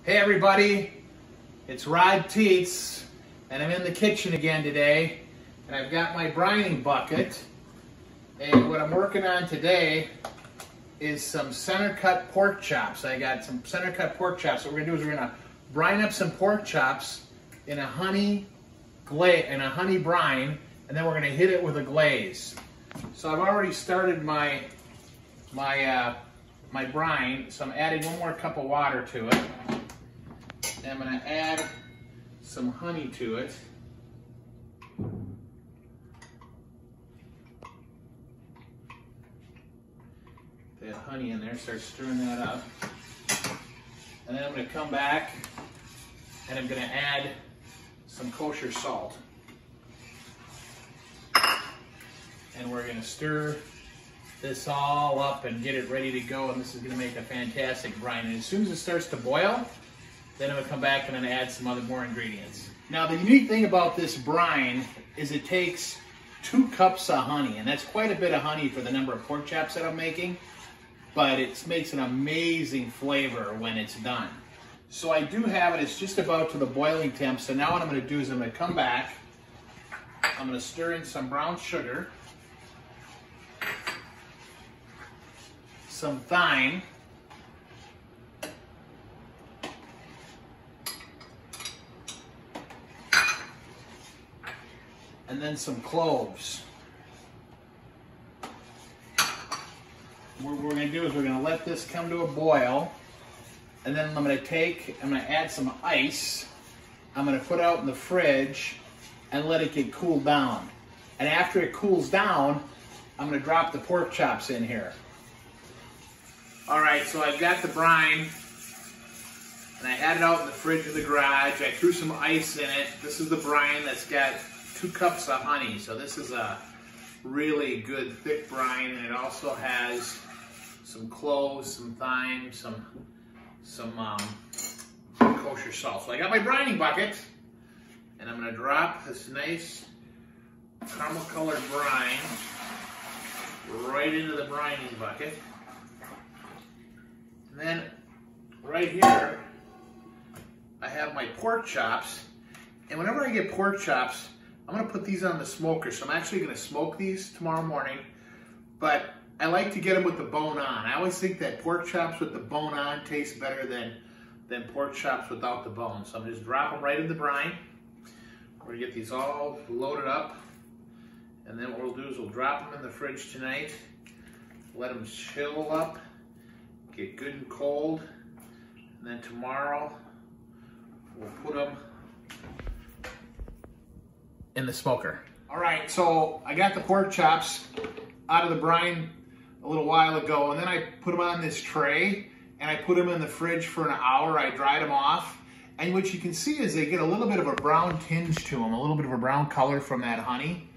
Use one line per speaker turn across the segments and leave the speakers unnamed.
Hey everybody, it's Rod Teets, and I'm in the kitchen again today, and I've got my brining bucket, and what I'm working on today is some center cut pork chops. I got some center cut pork chops. What we're gonna do is we're gonna brine up some pork chops in a honey brine, and then we're gonna hit it with a glaze. So I've already started my brine, so I'm adding one more cup of water to it. And I'm going to add some honey to it. Put honey in there, start stirring that up. And then I'm going to come back and I'm going to add some kosher salt. And we're going to stir this all up and get it ready to go, and this is going to make a fantastic brine. And as soon as it starts to boil, then I'm going to come back and I'm going to add some more ingredients. Now the unique thing about this brine is it takes 2 cups of honey, and that's quite a bit of honey for the number of pork chops that I'm making, but it makes an amazing flavor when it's done. So I do have it, it's just about to the boiling temp, so now what I'm going to do is I'm going to come back, I'm going to stir in some brown sugar, some thyme, and then some cloves. What we're going to do is we're going to let this come to a boil, and then I'm going to add some ice. I'm going to put it out in the fridge and let it get cooled down. And after it cools down, I'm going to drop the pork chops in here. All right, so I've got the brine, and I had it out in the fridge of the garage. I threw some ice in it. This is the brine that's got 2 cups of honey, so this is a really good thick brine, and it also has some cloves, some thyme, some kosher salt. So I got my brining bucket, and I'm going to drop this nice caramel colored brine right into the brining bucket. And then right here I have my pork chops, and whenever I get pork chops, I'm going to put these on the smoker. So I'm actually going to smoke these tomorrow morning, but I like to get them with the bone on. I always think that pork chops with the bone on taste better than pork chops without the bone. So I'm just drop them right in the brine. We're going to get these all loaded up, and then what we'll do is we'll drop them in the fridge tonight, let them chill up, get good and cold, and then tomorrow we'll put them in the smoker. All right, so I got the pork chops out of the brine a little while ago, and then I put them on this tray, and I put them in the fridge for an hour. I dried them off, and what you can see is they get a little bit of a brown tinge to them, a little bit of a brown color from that honey.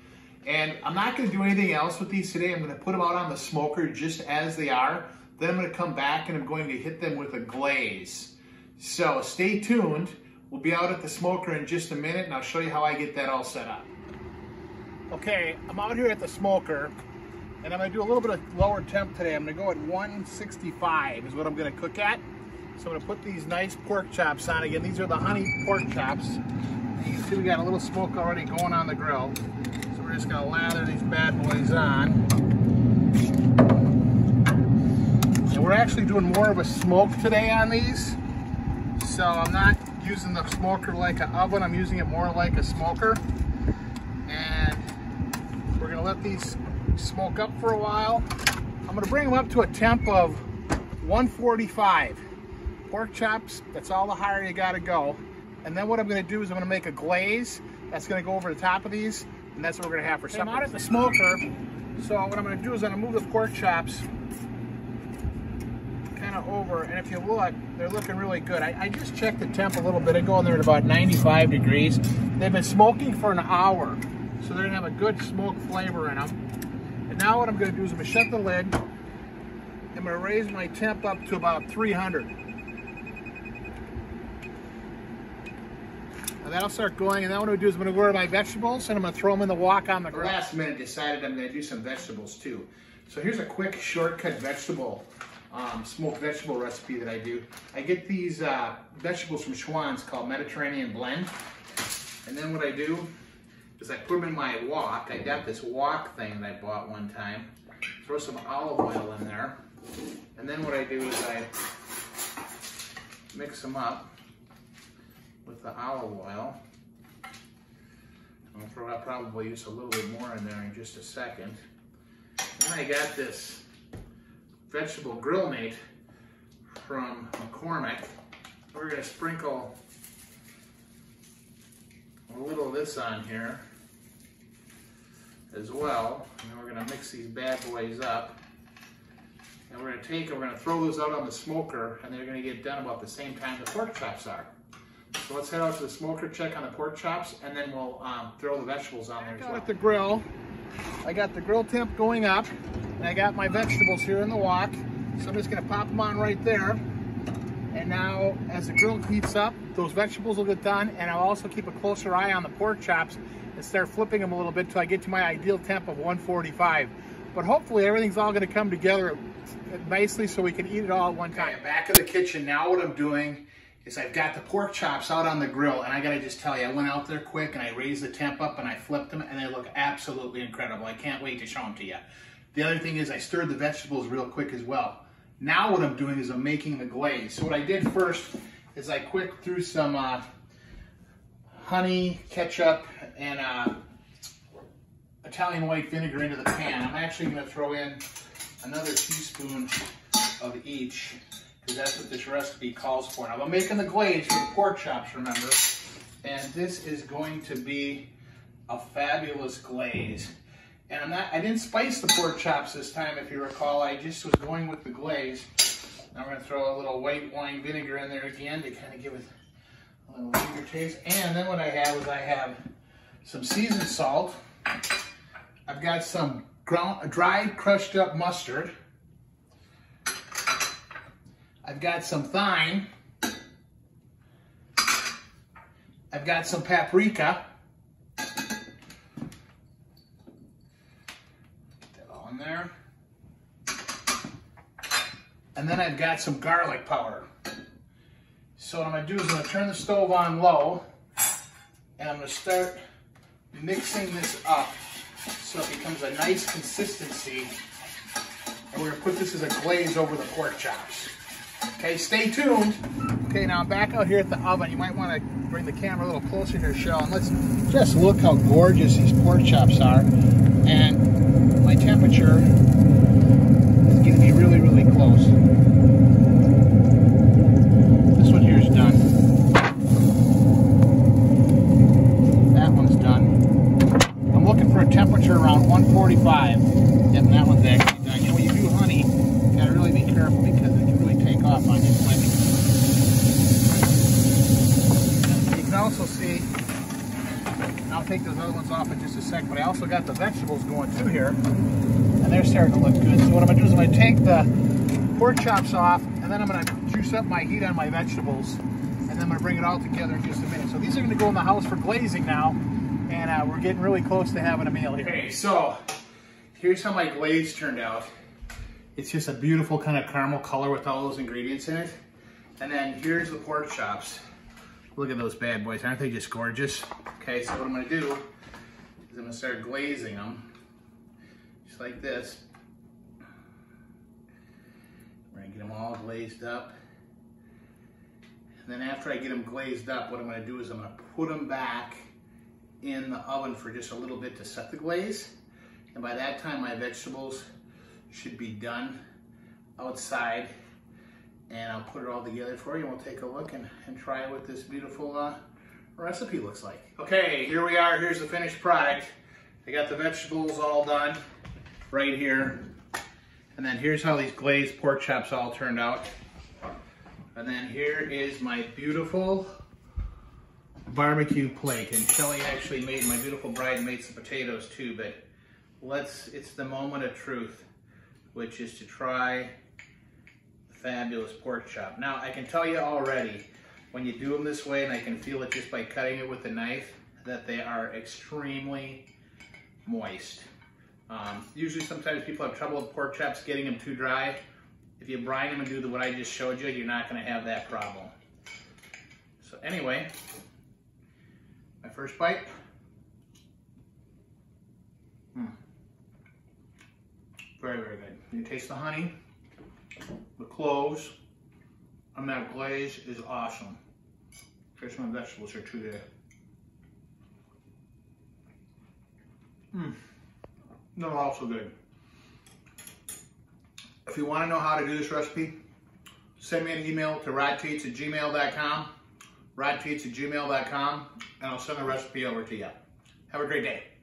And I'm not gonna do anything else with these today. I'm gonna put them out on the smoker just as they are. Then I'm gonna come back and I'm going to hit them with a glaze. So stay tuned. We'll be out at the smoker in just a minute, and I'll show you how I get that all set up. Okay, I'm out here at the smoker, and I'm gonna do a little bit of lower temp today. I'm gonna go at 165 is what I'm gonna cook at. So I'm gonna put these nice pork chops on. Again, these are the honey pork chops. And you can see we got a little smoke already going on the grill. So we're just gonna lather these bad boys on. And we're actually doing more of a smoke today on these. So I'm not using the smoker like an oven, I'm using it more like a smoker. And we're gonna let these smoke up for a while. I'm gonna bring them up to a temp of 145. Pork chops, that's all the higher you gotta go. And then what I'm gonna do is I'm gonna make a glaze that's gonna go over the top of these, and that's what we're gonna have for supper. I'm out at the smoker, so what I'm gonna do is I'm gonna move the pork chops kind of over, and if you look, they're looking really good. I just checked the temp a little bit ago, and they're at about 95 degrees. They've been smoking for an hour, so they're gonna have a good smoke flavor in them. And now what I'm gonna do is I'm gonna shut the lid. I'm gonna raise my temp up to about 300. And that'll start going, and then what I'm gonna do is I'm gonna order my vegetables, and I'm gonna throw them in the wok on the grill. Last minute decided I'm gonna do some vegetables too. So here's a quick shortcut vegetable smoked vegetable recipe that I do. I get these vegetables from Schwann's called Mediterranean Blend. And then what I do is I put them in my wok. I got this wok thing that I bought one time. Throw some olive oil in there. And then what I do is I mix them up with the olive oil. I'm gonna I'll probably use a little bit more in there in just a second. Then I got this vegetable grill mate from McCormick. We're gonna sprinkle a little of this on here as well. And then we're gonna mix these bad boys up. And we're gonna throw those out on the smoker, and they're gonna get done about the same time the pork chops are. So let's head out to the smoker, check on the pork chops, and then we'll throw the vegetables on there as well. At the grill, I got the grill temp going up, and I got my vegetables here in the wok. So I'm just gonna pop them on right there. And now, as the grill heats up, those vegetables will get done, and I'll also keep a closer eye on the pork chops and start flipping them a little bit until I get to my ideal temp of 145. But hopefully everything's all gonna come together nicely so we can eat it all at one time. Okay, back in the kitchen, now what I'm doing is I've got the pork chops out on the grill, and I gotta just tell you, I went out there quick and I raised the temp up and I flipped them, and they look absolutely incredible. I can't wait to show them to you. The other thing is I stirred the vegetables real quick as well. Now what I'm doing is I'm making the glaze. So what I did first is I quick threw some honey, ketchup, and Italian white vinegar into the pan. I'm actually gonna throw in another teaspoon of each, because that's what this recipe calls for. Now I'm making the glaze for the pork chops, remember, and this is going to be a fabulous glaze. And I didn't spice the pork chops this time, if you recall. I just was going with the glaze. Now we're gonna throw a little white wine vinegar in there again to kind of give it a little vinegar taste. And then what I have is I have some seasoned salt. I've got some dried crushed up mustard. I've got some thyme. I've got some paprika. Get that all in there. And then I've got some garlic powder. So what I'm gonna do is I'm gonna turn the stove on low, and I'm gonna start mixing this up so it becomes a nice consistency. And we're gonna put this as a glaze over the pork chops. Okay, stay tuned. Okay, now I'm back out here at the oven. You might want to bring the camera a little closer here, Shell, and let's just look how gorgeous these pork chops are. And my temperature is going to be really, really close. This one here is done. That one's done. I'm looking for a temperature around 145. Yep, that one's actually done. You know, when you do honey, you got to really be careful because it can really take off on you quick. You can also see, and I'll take those other ones off in just a second, but I also got the vegetables going through here, and they're starting to look good. So what I'm going to do is I'm going to take the pork chops off, and then I'm going to juice up my heat on my vegetables, and then I'm going to bring it all together in just a minute. So these are going to go in the house for glazing now, and we're getting really close to having a meal here. Okay, so here's how my glaze turned out. It's just a beautiful kind of caramel color with all those ingredients in it. And then here's the pork chops. Look at those bad boys, aren't they just gorgeous? Okay, so what I'm gonna do is I'm gonna start glazing them, just like this. We're gonna get them all glazed up. And then after I get them glazed up, what I'm gonna do is I'm gonna put them back in the oven for just a little bit to set the glaze. And by that time, my vegetables should be done outside, and I'll put it all together for you, and we'll take a look and try what this beautiful recipe looks like. Okay, here we are. Here's the finished product. I got the vegetables all done right here, and then here's how these glazed pork chops all turned out. And then here is my beautiful barbecue plate, and Shelly actually made, my beautiful bride made some potatoes too, but it's the moment of truth, which is to try the fabulous pork chop. Now, I can tell you already, when you do them this way, and I can feel it just by cutting it with the knife, that they are extremely moist. Usually, sometimes people have trouble with pork chops getting them too dry. if you brine them and do what I just showed you, you're not going to have that problem. So anyway, my first bite. Very, very good. You taste the honey, the cloves, and that glaze is awesome. Here's my vegetables here too today. They're also good. If you want to know how to do this recipe, send me an email to rodteats@gmail.com, rodteats@gmail.com, and I'll send the recipe over to you. Have a great day.